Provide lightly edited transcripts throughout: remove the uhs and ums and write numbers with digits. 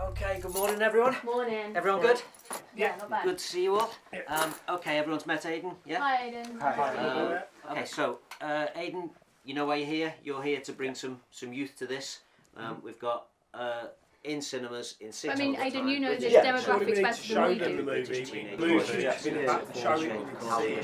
Okay, good morning everyone. Morning. Everyone good? Yeah, not bad. Good to see you all. Okay, everyone's met Aidan, yeah? Hi, Aidan. Hi. Okay, so Aidan, you know why you're here. You're here to bring some youth to this. We've got in cinemas in 6 I mean, months' Aidan, time. you know this Yeah, demographics better than we do. British teenagers. Blues should have been back to show it.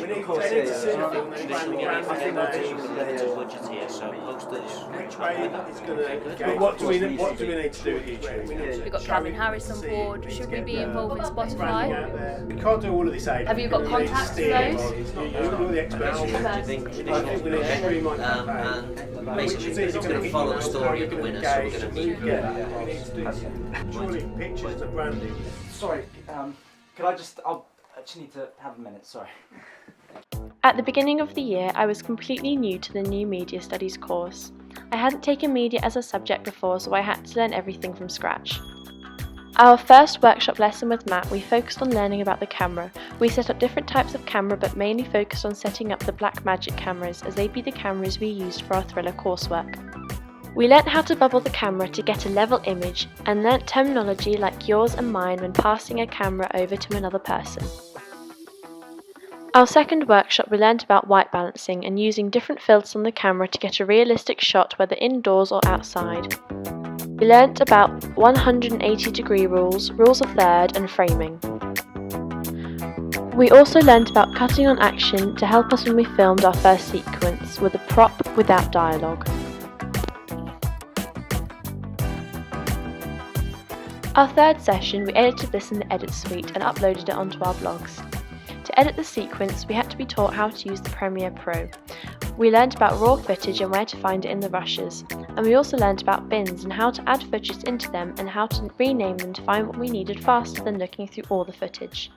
We need to see the film. Traditionally, I think we'll take a limited budget here, so posters. Which way it's going to Good. But what do we need to do with YouTube? We've got Calvin Harris on board. Should we be involved with Spotify? We can't do all of this, Aidan. Have you got contacts for those? You're the expert. I think traditional we need to streamline and basically it's going to follow the story of the winners, so we're going to meet Surely pictures and branding. Sorry, could I actually need to have a minute, sorry. At the beginning of the year, I was completely new to the new Media Studies course. I hadn't taken media as a subject before, so I had to learn everything from scratch. Our first workshop lesson with Matt, we focused on learning about the camera. We set up different types of camera, but mainly focused on setting up the Blackmagic cameras, as they'd be the cameras we used for our thriller coursework. We learnt how to bubble the camera to get a level image, and learnt terminology like yours and mine when passing a camera over to another person. Our second workshop, we learnt about white balancing and using different filters on the camera to get a realistic shot whether indoors or outside. We learnt about 180-degree rules, rules of third and framing. We also learnt about cutting on action to help us when we filmed our first sequence with a prop without dialogue. Our third session, we edited this in the Edit Suite and uploaded it onto our blogs. To edit the sequence, we had to be taught how to use the Premiere Pro. We learned about raw footage and where to find it in the rushes, and we also learned about bins and how to add footage into them and how to rename them to find what we needed faster than looking through all the footage.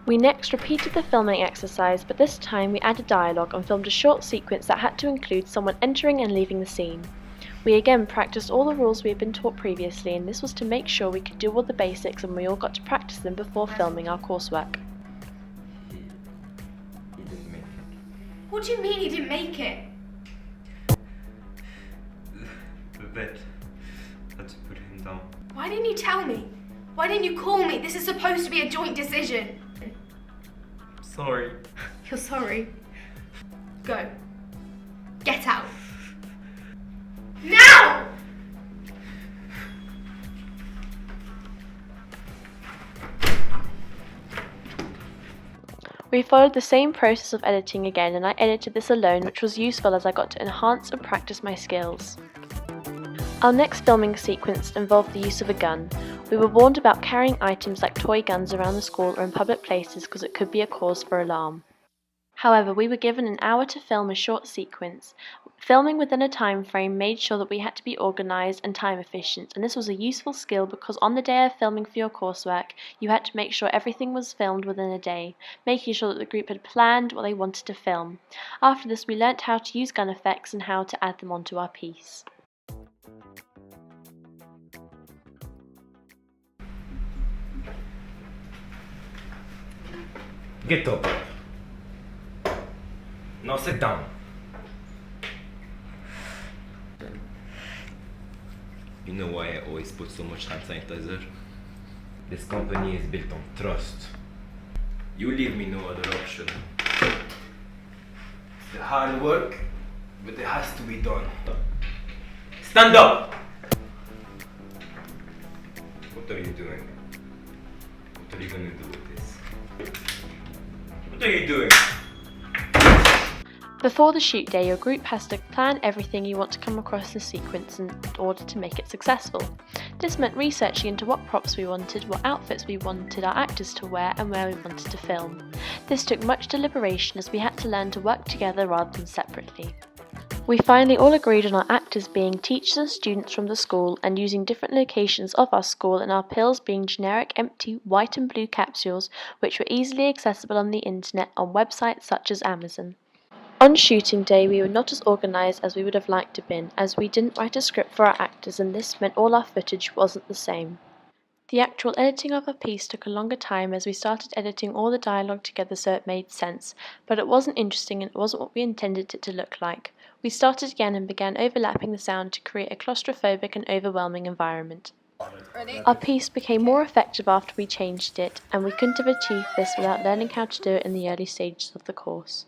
We next repeated the filming exercise, but this time we added dialogue and filmed a short sequence that had to include someone entering and leaving the scene. We again practiced all the rules we had been taught previously, and this was to make sure we could do all the basics and we all got to practice them before filming our coursework. He didn't make it. What do you mean he didn't make it? The vet had to put him down. Why didn't you tell me? Why didn't you call me? This is supposed to be a joint decision. Sorry. You're sorry. Go. Get out. Now! We followed the same process of editing again, and I edited this alone, which was useful as I got to enhance and practice my skills. Our next filming sequence involved the use of a gun. We were warned about carrying items like toy guns around the school or in public places because it could be a cause for alarm. However, we were given an hour to film a short sequence. Filming within a time frame made sure that we had to be organised and time efficient, and this was a useful skill because on the day of filming for your coursework, you had to make sure everything was filmed within a day, making sure that the group had planned what they wanted to film. After this, we learnt how to use gun effects and how to add them onto our piece. Get up. Now sit down. You know why I always put so much hand sanitizer? This company is built on trust. You leave me no other option. It's the hard work, but it has to be done. Stand up! What are you doing? What are you gonna do with this? What are you doing? Before the shoot day, your group has to plan everything you want to come across the sequence in order to make it successful. This meant researching into what props we wanted, what outfits we wanted our actors to wear, and where we wanted to film. This took much deliberation as we had to learn to work together rather than separately. We finally all agreed on our actors being teachers and students from the school and using different locations of our school, and our pills being generic empty white and blue capsules which were easily accessible on the internet on websites such as Amazon. On shooting day, we were not as organised as we would have liked to have been, as we didn't write a script for our actors, and this meant all our footage wasn't the same. The actual editing of our piece took a longer time as we started editing all the dialogue together so it made sense, but it wasn't interesting and it wasn't what we intended it to look like. We started again and began overlapping the sound to create a claustrophobic and overwhelming environment. Our piece became more effective after we changed it, and we couldn't have achieved this without learning how to do it in the early stages of the course.